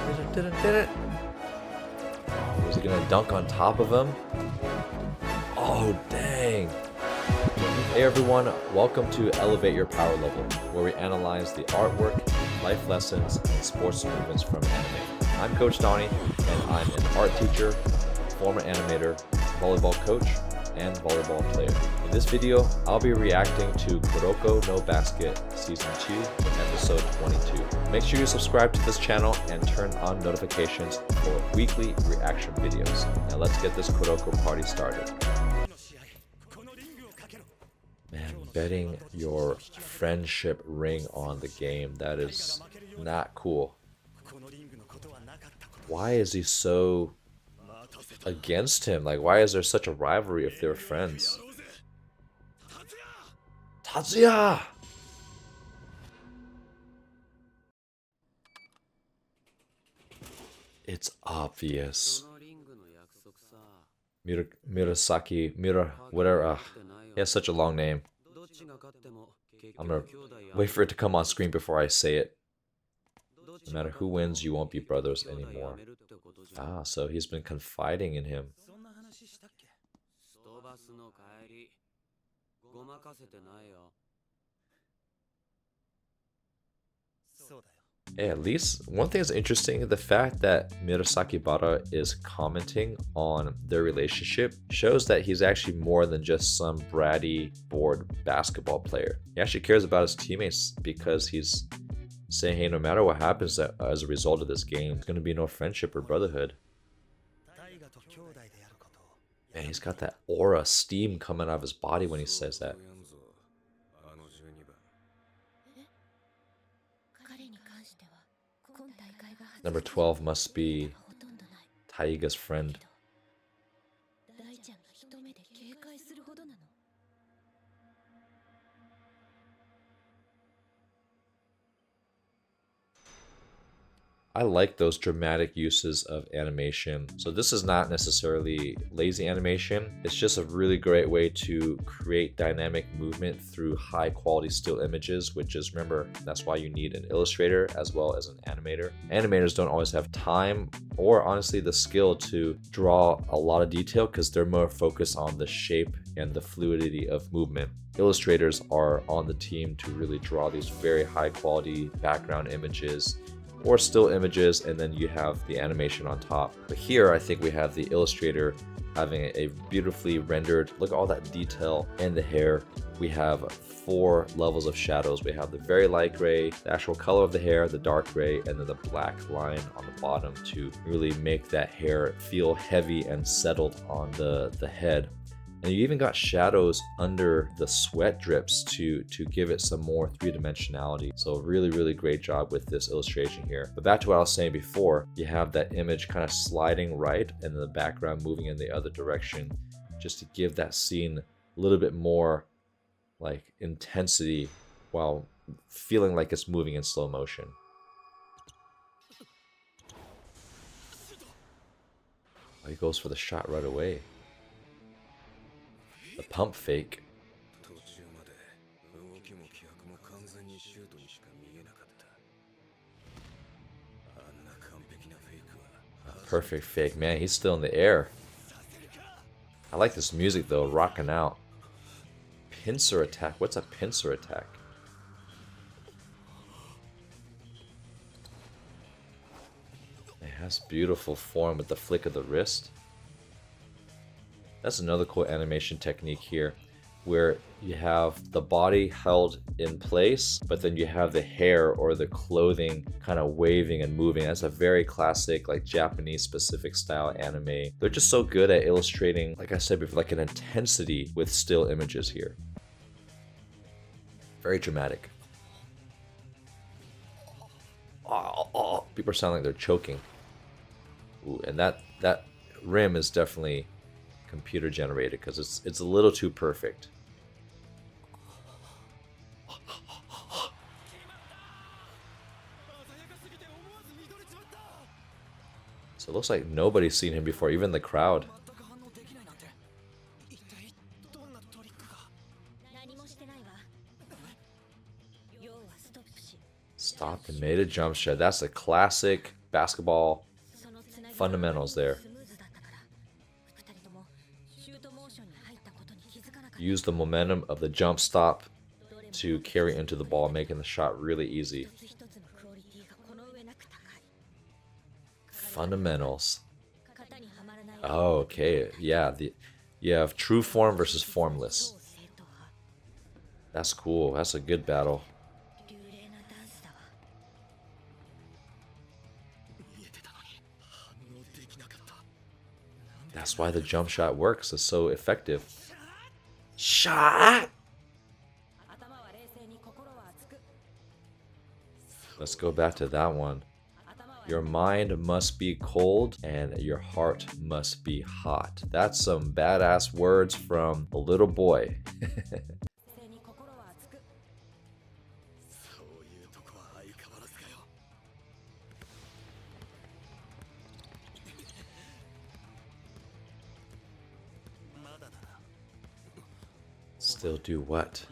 Did it. Oh, was he gonna dunk on top of him? Oh, dang. Hey everyone, welcome to Elevate Your Power Level, where we analyze the artwork, life lessons, and sports movements from anime. I'm Coach Donnie, and I'm an art teacher, former animator, volleyball coach, and volleyball player. In this video, I'll be reacting to Kuroko no Basket Season 2, Episode 22. Make sure you subscribe to this channel and turn on notifications for weekly reaction videos. Now let's get this Kuroko party started. Man, betting your friendship ring on the game, that is not cool. Why is he so against him? Like, why is there such a rivalry if they're friends? Tatsuya! It's obvious. Whatever. He has such a long name. I'm gonna wait for it to come on screen before I say it. No matter who wins, you won't be brothers anymore. Ah, so he's been confiding in him. Hey, at least one thing is interesting, the fact that Murasaki Bara is commenting on their relationship shows that he's actually more than just some bratty, bored basketball player. He actually cares about his teammates because he's saying, hey, no matter what happens as a result of this game, there's going to be no friendship or brotherhood. Man, he's got that aura, steam coming out of his body when he says that. Number 12 must be Taiga's friend. I like those dramatic uses of animation. So this is not necessarily lazy animation. It's just a really great way to create dynamic movement through high quality still images, which is, remember, that's why you need an illustrator as well as an animator. Animators don't always have time or honestly the skill to draw a lot of detail because they're more focused on the shape and the fluidity of movement. Illustrators are on the team to really draw these very high quality background images or still images, and then you have the animation on top. But here I think we have the illustrator having a beautifully rendered, look at all that detail in the hair. We have 4 levels of shadows. We have the very light gray, the actual color of the hair, the dark gray, and then the black line on the bottom to really make that hair feel heavy and settled on the head. And you even got shadows under the sweat drips to give it some more three-dimensionality. So really, really great job with this illustration here. But back to what I was saying before, you have that image kind of sliding right and then the background moving in the other direction just to give that scene a little bit more like intensity while feeling like it's moving in slow motion. Oh, he goes for the shot right away. The pump fake. Perfect fake, man. He's still in the air. I like this music though, rocking out. Pincer attack. What's a pincer attack? It has beautiful form with the flick of the wrist. That's another cool animation technique here, where you have the body held in place, but then you have the hair or the clothing kind of waving and moving. That's a very classic, like Japanese specific style anime. They're just so good at illustrating, like I said before, like an intensity with still images here. Very dramatic. Oh, people sound like they're choking. Ooh, and that rim is definitely computer generated because it's a little too perfect. So it looks like nobody's seen him before, even the crowd. Stopped and made a jump shot. That's a classic basketball fundamentals there. Use the momentum of the jump stop to carry into the ball, making the shot really easy. Fundamentals. Oh, okay. Yeah, you have true form versus formless. That's cool. That's a good battle. That's why the jump shot works. It's so effective. Shot! Let's go back to that one. Your mind must be cold and your heart must be hot. That's some badass words from a little boy. Still do what?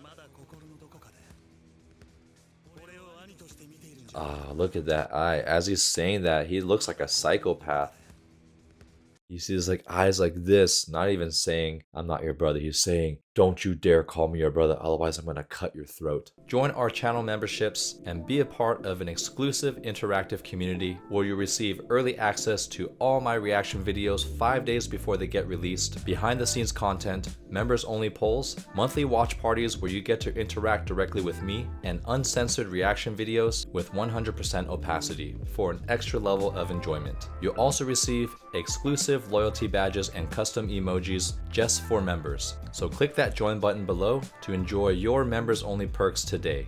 Ah, look at that eye. As he's saying that, he looks like a psychopath. You see his like eyes like this, not even saying, I'm not your brother. He's saying, don't you dare call me your brother, otherwise I'm gonna cut your throat. Join our channel memberships and be a part of an exclusive interactive community where you receive early access to all my reaction videos 5 days before they get released, behind the scenes content, members only polls, monthly watch parties where you get to interact directly with me, and uncensored reaction videos with 100% opacity for an extra level of enjoyment. You'll also receive exclusive loyalty badges and custom emojis just for members. So click that join button below to enjoy your members only perks today.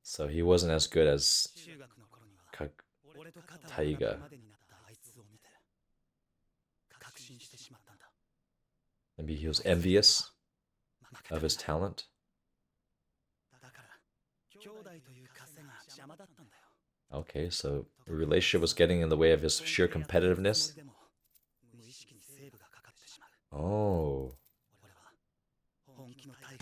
So he wasn't as good as Taiga. Maybe he was envious of his talent. Okay, so the relationship was getting in the way of his sheer competitiveness. Oh.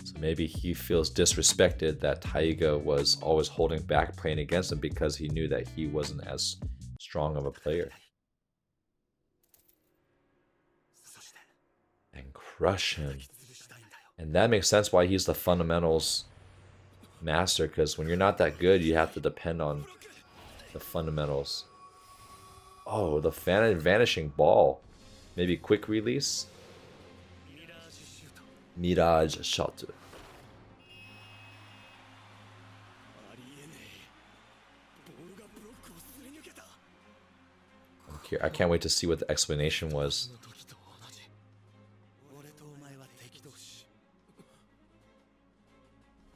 So maybe he feels disrespected that Taiga was always holding back, playing against him because he knew that he wasn't as strong of a player. And crush him. And that makes sense why he's the fundamentals master, because when you're not that good, you have to depend on the fundamentals. Oh, the vanishing ball. Maybe quick release? Mirage shot. I can't wait to see what the explanation was.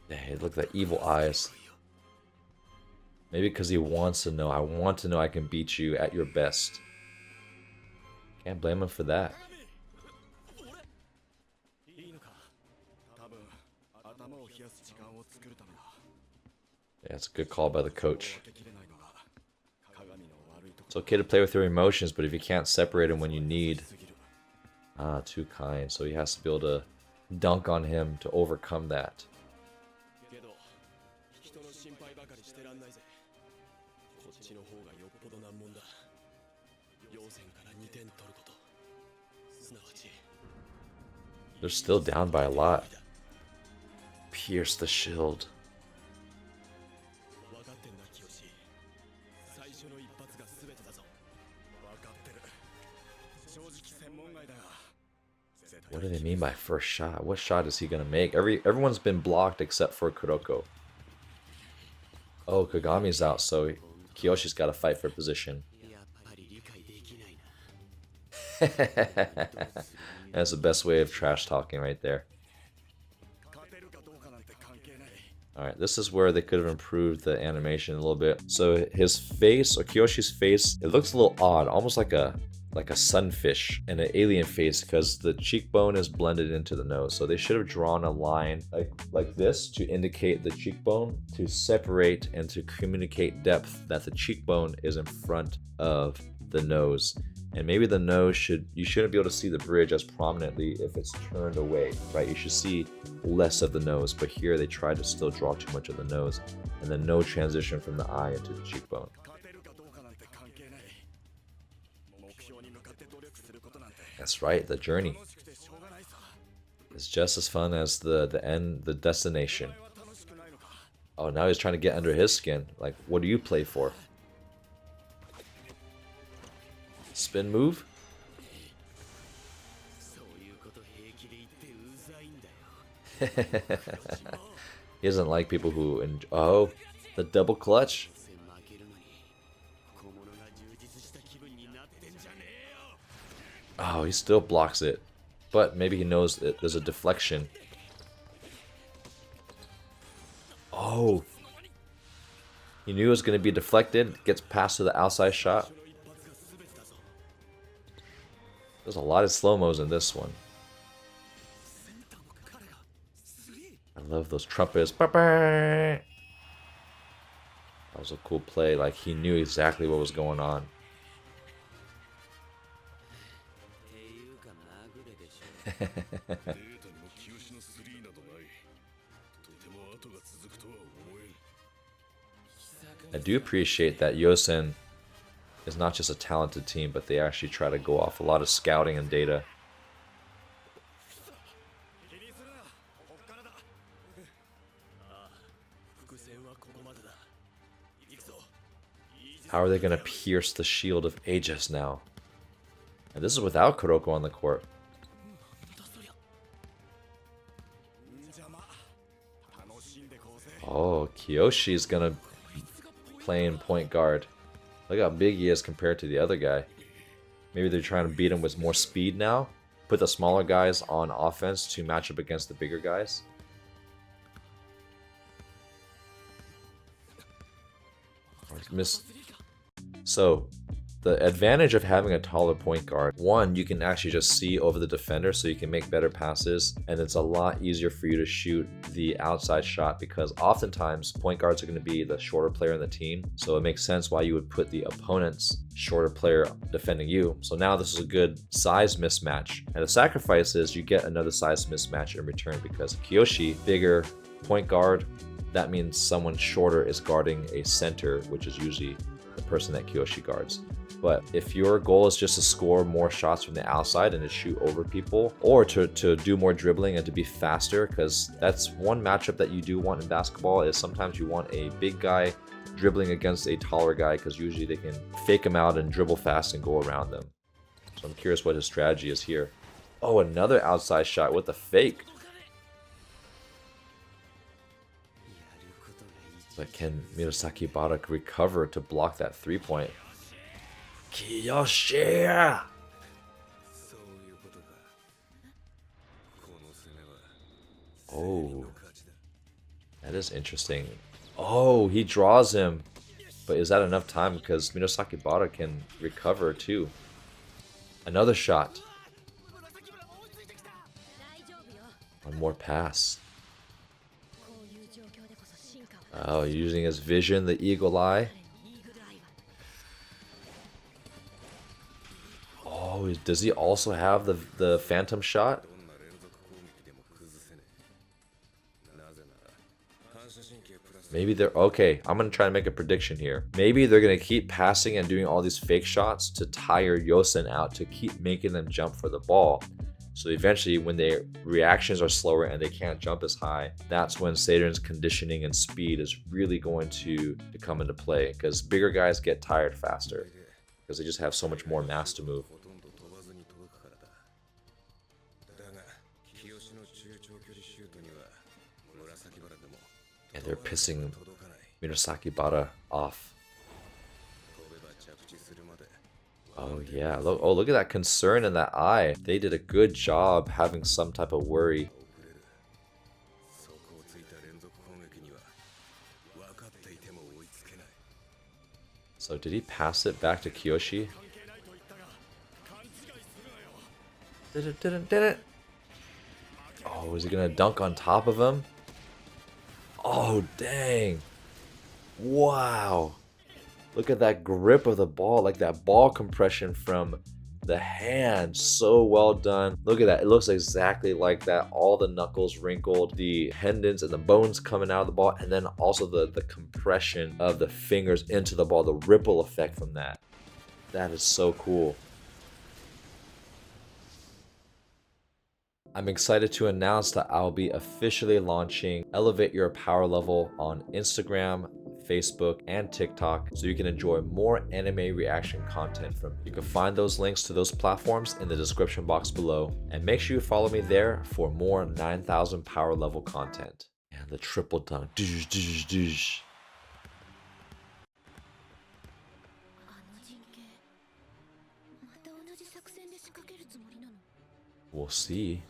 Hey, look at the evil eyes. Maybe because he wants to know. I want to know I can beat you at your best. Can't blame him for that. Yeah, it's a good call by the coach. It's okay to play with your emotions, but if you can't separate them when you need... Ah, too kind. So he has to be able to dunk on him to overcome that. They're still down by a lot. Pierce the shield. What do they mean by first shot? What shot is he gonna make? Everyone's been blocked except for Kuroko. Oh, Kagami's out, so Kiyoshi's got to fight for position. That's the best way of trash talking right there. Alright, this is where they could have improved the animation a little bit. So his face, or Kiyoshi's face, it looks a little odd, almost like a sunfish and an alien face, because the cheekbone is blended into the nose. So they should have drawn a line like this to indicate the cheekbone, to separate and to communicate depth, that the cheekbone is in front of the nose. And maybe the nose you shouldn't be able to see the bridge as prominently if it's turned away, right? You should see less of the nose, but here they try to still draw too much of the nose, and then no transition from the eye into the cheekbone. That's right, the journey is just as fun as the end, the destination. Oh, now he's trying to get under his skin. Like, what do you play for? Spin move? He doesn't like people who oh, the double clutch. Oh, he still blocks it. But maybe he knows that there's a deflection. Oh. He knew it was going to be deflected. Gets passed to the outside shot. There's a lot of slow-mos in this one. I love those trumpets. That was a cool play. Like, he knew exactly what was going on. I do appreciate that Yosen is not just a talented team, but they actually try to go off a lot of scouting and data. How are they going to pierce the shield of Aegis now? And this is without Kuroko on the court. Oh, Kiyoshi's going to play in point guard. Look how big he is compared to the other guy. Maybe they're trying to beat him with more speed now. Put the smaller guys on offense to match up against the bigger guys. So, the advantage of having a taller point guard, one, you can actually just see over the defender so you can make better passes, and it's a lot easier for you to shoot the outside shot because oftentimes point guards are going to be the shorter player in the team, so it makes sense why you would put the opponent's shorter player defending you. So now this is a good size mismatch, and the sacrifice is you get another size mismatch in return because Kiyoshi, bigger point guard, that means someone shorter is guarding a center, which is usually the person that Kiyoshi guards. But if your goal is just to score more shots from the outside and to shoot over people, or to do more dribbling and to be faster, because that's one matchup that you do want in basketball, is sometimes you want a big guy dribbling against a taller guy because usually they can fake him out and dribble fast and go around them. So I'm curious what his strategy is here. Oh, another outside shot with a fake. But can Murasaki Bada recover to block that 3-point? Kiyoshi! Oh, that is interesting. Oh, he draws him. But is that enough time? Because Murasaki Bada can recover too. Another shot. One more pass. Oh, using his vision, the eagle eye. Oh, does he also have the phantom shot? Maybe they're... Okay, I'm going to try to make a prediction here. Maybe they're going to keep passing and doing all these fake shots to tire Yosen out, to keep making them jump for the ball. So eventually, when their reactions are slower and they can't jump as high, that's when seirin's conditioning and speed is really going to come into play. Because bigger guys get tired faster. Because they just have so much more mass to move. And they're pissing Murasaki Bada off. Oh yeah, look at that concern in that eye. They did a good job having some type of worry. So did he pass it back to Kiyoshi? Did it? Oh, is he gonna dunk on top of him? Oh, dang. Wow. Look at that grip of the ball, like that ball compression from The hand, so well done. Look at that. It looks exactly like that. All the knuckles wrinkled, the tendons and the bones coming out of the ball, and then also the compression of the fingers into the ball, the ripple effect from that. That is so cool. I'm excited to announce that I'll be officially launching Elevate Your Power Level on Instagram, Facebook, and TikTok, so you can enjoy more anime reaction content from me. You can find those links to those platforms in the description box below, and make sure you follow me there for more 9,000 power level content. And the triple dunk. We'll see.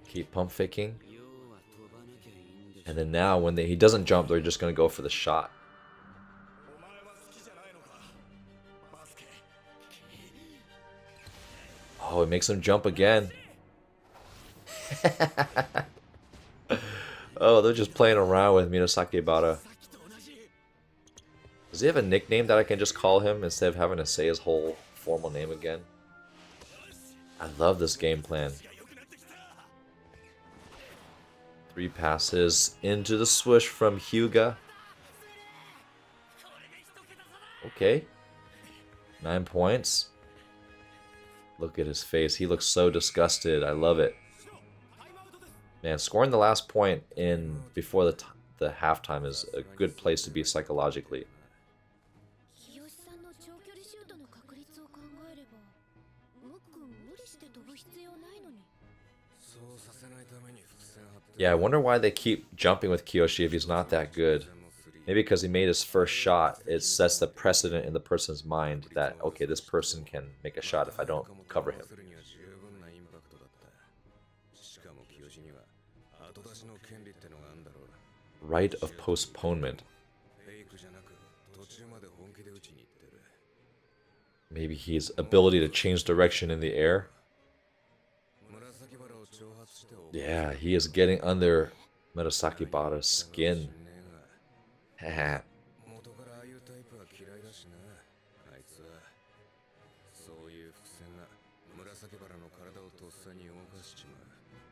Keep pump faking. And then now when he doesn't jump, they're just going to go for the shot. Oh, it makes him jump again. Oh, they're just playing around with Murasaki Ibara. Does he have a nickname that I can just call him instead of having to say his whole formal name again? I love this game plan. 3 passes into the swoosh from Hyuga. Okay. 9 points. Look at his face. He looks so disgusted. I love it. Man, scoring the last point in before the halftime is a good place to be psychologically. Yeah, I wonder why they keep jumping with Kiyoshi if he's not that good. Maybe because he made his first shot, it sets the precedent in the person's mind that, okay, this person can make a shot if I don't cover him. Right of postponement. Maybe his ability to change direction in the air. Yeah, he is getting under Murasaki Ibara's skin.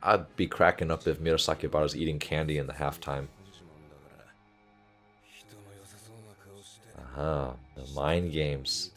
I'd be cracking up if Murasaki Ibara's eating candy in the halftime. The mind games.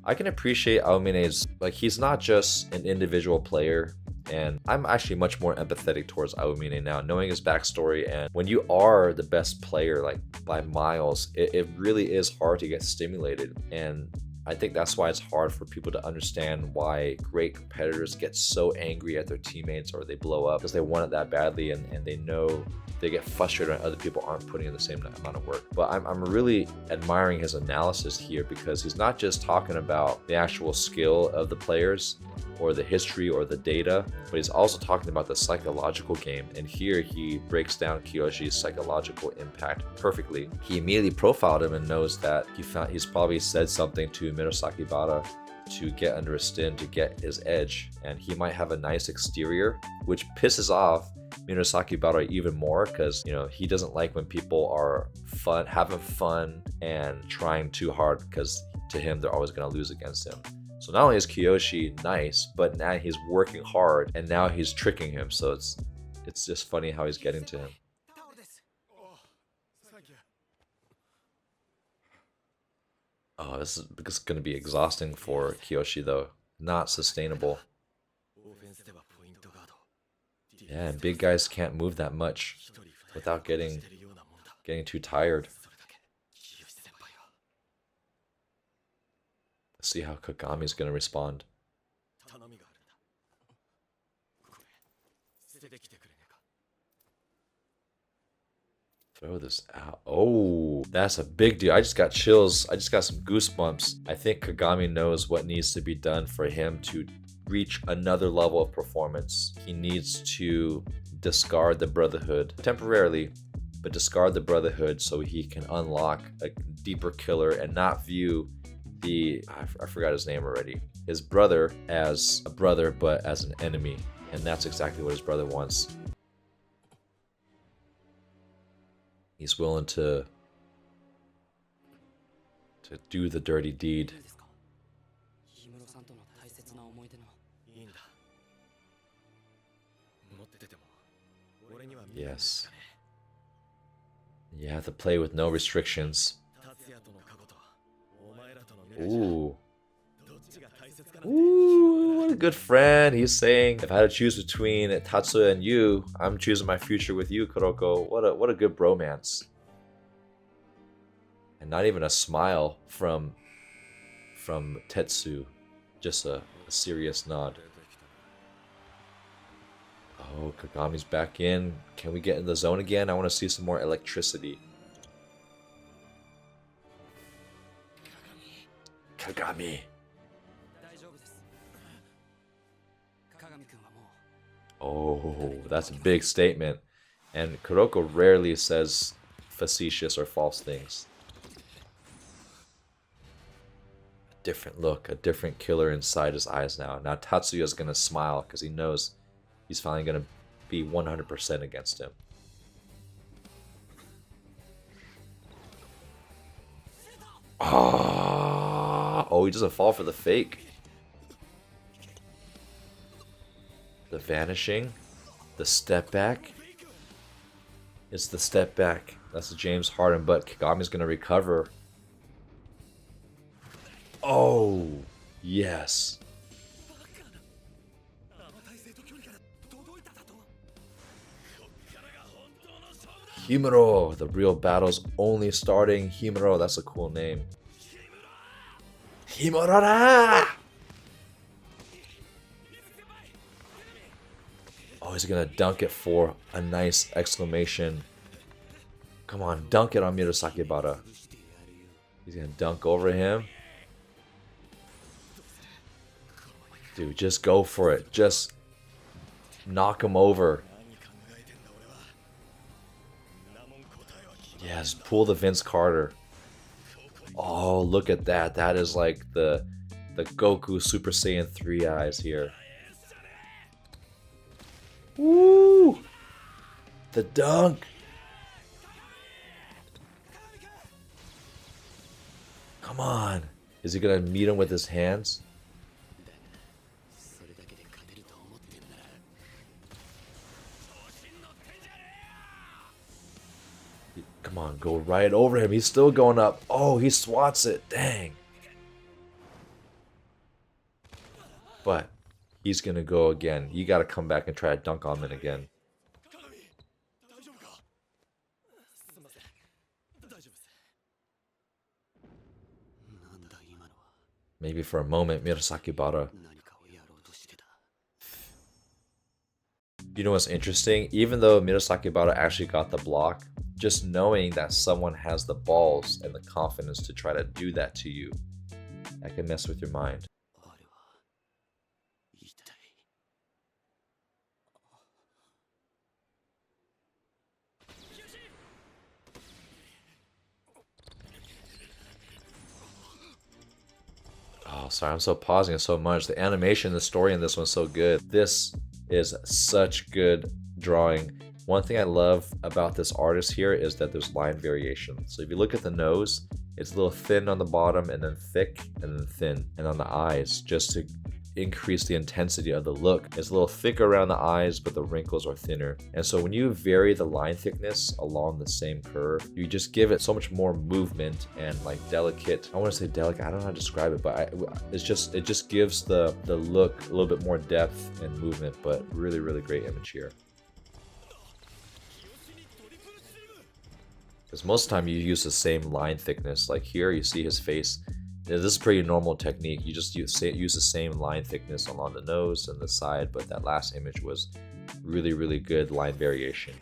I can appreciate Aomine's, like, he's not just an individual player, and I'm actually much more empathetic towards Aomine now, knowing his backstory. And when you are the best player, like, by miles, it really is hard to get stimulated. And I think that's why it's hard for people to understand why great competitors get so angry at their teammates or they blow up because they want it that badly, and they know they get frustrated when other people aren't putting in the same amount of work. But I'm really admiring his analysis here, because he's not just talking about the actual skill of the players or the history or the data, but he's also talking about the psychological game. And here he breaks down Kiyoshi's psychological impact perfectly. He immediately profiled him and knows that he's probably said something to Murasaki Ibara to get under his skin, to get his edge, and he might have a nice exterior, which pisses off Murasaki Ibara even more, because, you know, he doesn't like when people are having fun and trying too hard, because to him they're always going to lose against him. So not only is Kiyoshi nice, but now he's working hard, and now he's tricking him. So it's just funny how he's getting to him. Oh, this is going to be exhausting for Kiyoshi, though. Not sustainable. Yeah, and big guys can't move that much without getting too tired. Let's see how Kagami's going to respond. Throw this out. Oh, that's a big deal. I just got chills. I just got some goosebumps. I think Kagami knows what needs to be done for him to reach another level of performance. He needs to discard the Brotherhood temporarily, but discard the Brotherhood so he can unlock a deeper killer and not view I forgot his name already, his brother as a brother but as an enemy. And that's exactly what his brother wants. He's willing to To do the dirty deed. Yes. You have to play with no restrictions. Ooh. Ooh, what a good friend. He's saying, if I had to choose between Tatsuya and you, I'm choosing my future with you, Kuroko. What a good bromance. And not even a smile from Tetsu. Just a serious nod. Oh, Kagami's back in. Can we get in the zone again? I want to see some more electricity. Kagami. Oh, that's a big statement. And Kuroko rarely says facetious or false things. A different look, a different killer inside his eyes now. Now Tatsuya's gonna smile because he knows he's finally gonna be 100% against him. Oh, he doesn't fall for the fake. The vanishing. The step back. It's the step back. That's the James Harden, but Kagami's gonna recover. Oh, yes. Himuro, the real battle's only starting. Himuro, that's a cool name. Himuro! Oh, he's gonna dunk it for a nice exclamation. Come on, dunk it on Murasakibara. He's gonna dunk over him. Dude, just go for it. Just knock him over. Yes, pull the Vince Carter. Oh, look at that. That is like the Goku Super Saiyan 3 eyes here. Woo! The dunk. Come on. Is he gonna meet him with his hands? Come on, go right over him. He's still going up. Oh, he swats it. Dang. But he's gonna go again. You gotta come back and try to dunk on him again. Maybe for a moment, Murasakibara. You know what's interesting? Even though Murasakibara actually got the block, just knowing that someone has the balls and the confidence to try to do that to you, that can mess with your mind. Oh, sorry, I'm so pausing it so much. The animation, the story in this one's so good. This is such good drawing. One thing I love about this artist here is that there's line variation. So if you look at the nose, it's a little thin on the bottom and then thick and then thin. And on the eyes, just to increase the intensity of the look, it's a little thicker around the eyes, but the wrinkles are thinner. And so when you vary the line thickness along the same curve, you just give it so much more movement and like delicate. I want to say delicate, I don't know how to describe it, but it just gives the look a little bit more depth and movement, but really, really great image here. Because most of the time you use the same line thickness. Like here, you see his face. This is pretty normal technique. You just use the same line thickness along the nose and the side, but that last image was really, really good line variation.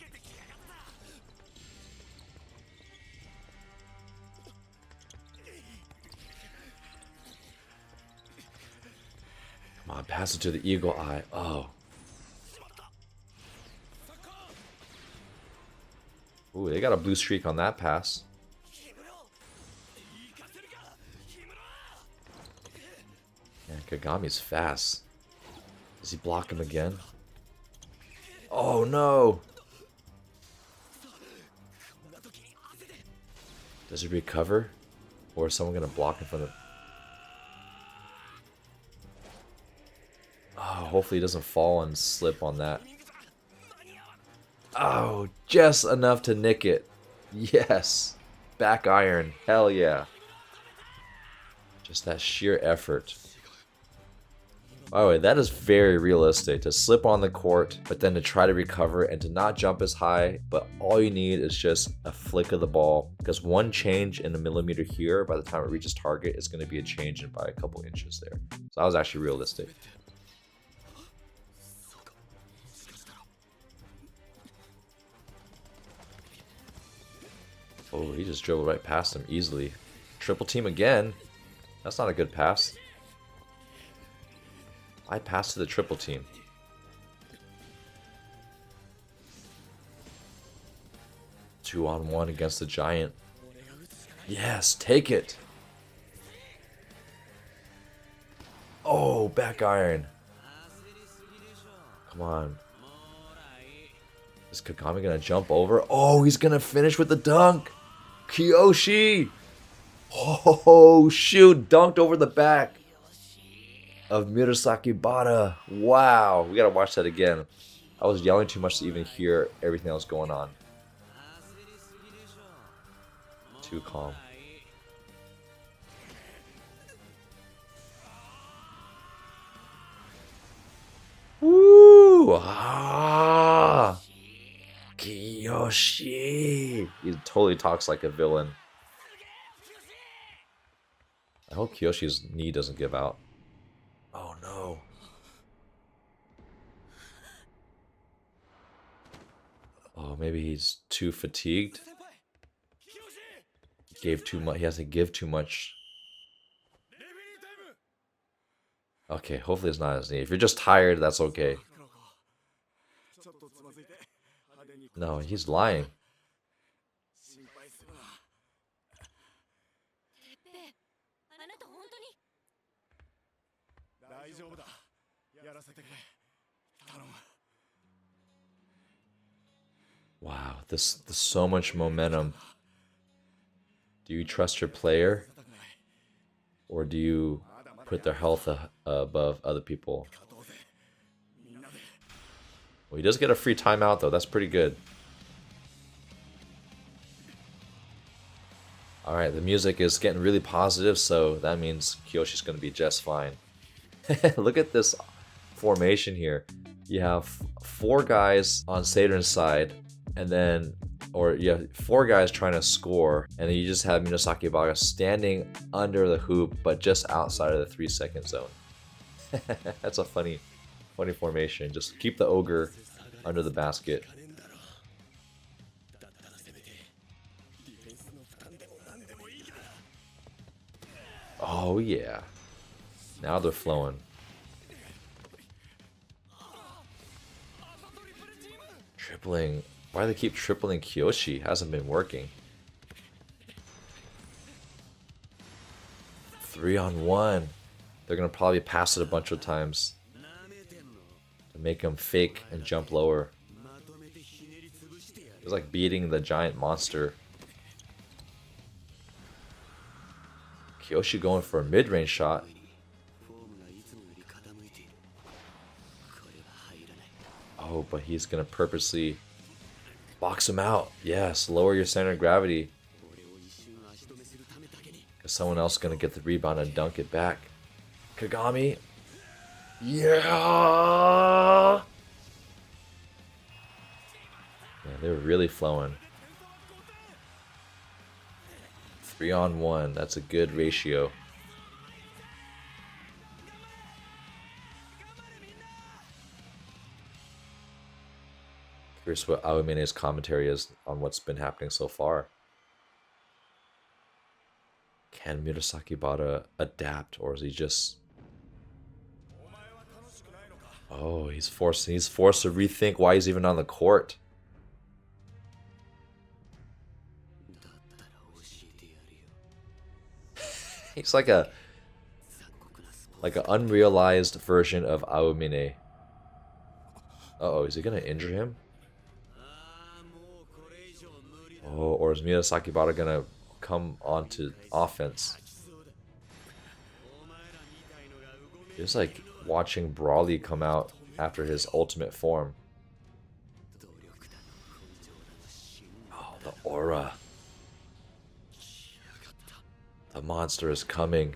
Come on, pass it to the eagle eye. Oh. Ooh, they got a blue streak on that pass. Man, Kagami's fast. Does he block him again? Oh no! Does he recover? Or is someone gonna block in front of... Oh, hopefully he doesn't fall and slip on that. Oh, just enough to nick it. Yes. Back iron. Hell yeah. Just that sheer effort. By the way, that is very realistic. To slip on the court, but then to try to recover and to not jump as high. But all you need is just a flick of the ball. Because one change in a millimeter here, by the time it reaches target, is going to be a change in by a couple inches there. So that was actually realistic. Oh, he just dribbled right past him easily. Triple team again. That's not a good pass. I passed to the triple team. Two on one against the giant. Yes, take it. Oh, back iron. Come on. Is Kagami gonna jump over? Oh, he's gonna finish with the dunk. Kiyoshi. Oh, shoot. Dunked over the back of Murasaki Bada. Wow. We gotta watch that again. I was yelling too much to even hear everything that was going on. Too calm. Woo! Ah! Kiyoshi! He totally talks like a villain. I hope Kiyoshi's knee doesn't give out. Oh no. Oh, maybe he's too fatigued. Gave too much. He has to give too much. Okay, hopefully it's not his knee. If you're just tired, that's okay. No, he's lying. Wow, there's so much momentum. Do you trust your player? Or do you put their health above other people? Well, he does get a free timeout though, that's pretty good. Alright, the music is getting really positive, so that means Kiyoshi's going to be just fine. Look at this formation here. You have 4 guys on seirin's side, and then, or you have 4 guys trying to score, and then you just have Murasaki Bada standing under the hoop, but just outside of the 3-second zone. That's a funny formation. Just keep the ogre under the basket. Oh yeah. Now they're flowing. Tripling. Why do they keep tripling Kiyoshi? Hasn't been working. 3-on-1. They're gonna probably pass it a bunch of times to make him fake and jump lower. It's like beating the giant monster. Kiyoshi going for a mid-range shot. Oh, but he's gonna purposely box him out. Yes, lower your center of gravity. Because someone else is gonna get the rebound and dunk it back. Kagami. Yeah! Yeah, they're really flowing. 3-on-1. That's a good ratio. Curious what Aomine's commentary is on what's been happening so far. Can Murasaki Bada adapt, or is he just... Oh, he's forced to rethink why he's even on the court. He's like an unrealized version of Aomine. Uh-oh, is he gonna injure him? Oh, or is Murasaki Bada gonna come onto offense. It's like watching Brawly come out after his ultimate form. Oh, the aura. The monster is coming.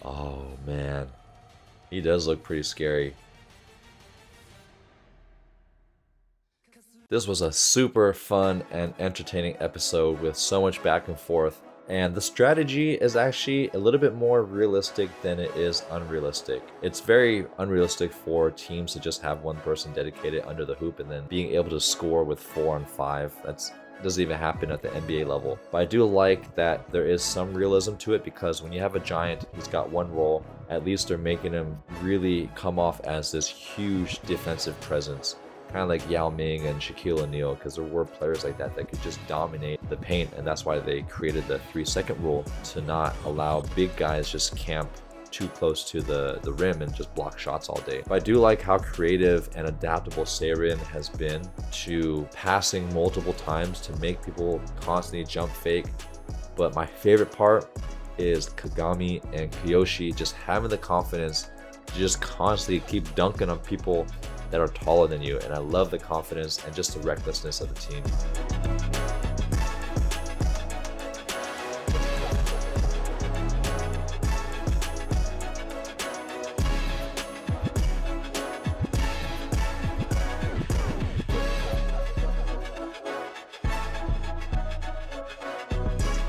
Oh man, he does look pretty scary. This was a super fun and entertaining episode with so much back and forth, and the strategy is actually a little bit more realistic than it is unrealistic. It's very unrealistic for teams to just have one person dedicated under the hoop and then being able to score with 4 on 5. That doesn't even happen at the NBA level. But I do like that there is some realism to it, because when you have a giant, he's got one role, at least they're making him really come off as this huge defensive presence. Kind of like Yao Ming and Shaquille O'Neal, because there were players like that that could just dominate the paint, and that's why they created the 3-second rule to not allow big guys just camp too close to the rim and just block shots all day. But I do like how creative and adaptable Seirin has been to passing multiple times to make people constantly jump fake. But my favorite part is Kagami and Kyoshi just having the confidence to just constantly keep dunking on people that are taller than you, and I love the confidence and just the recklessness of the team.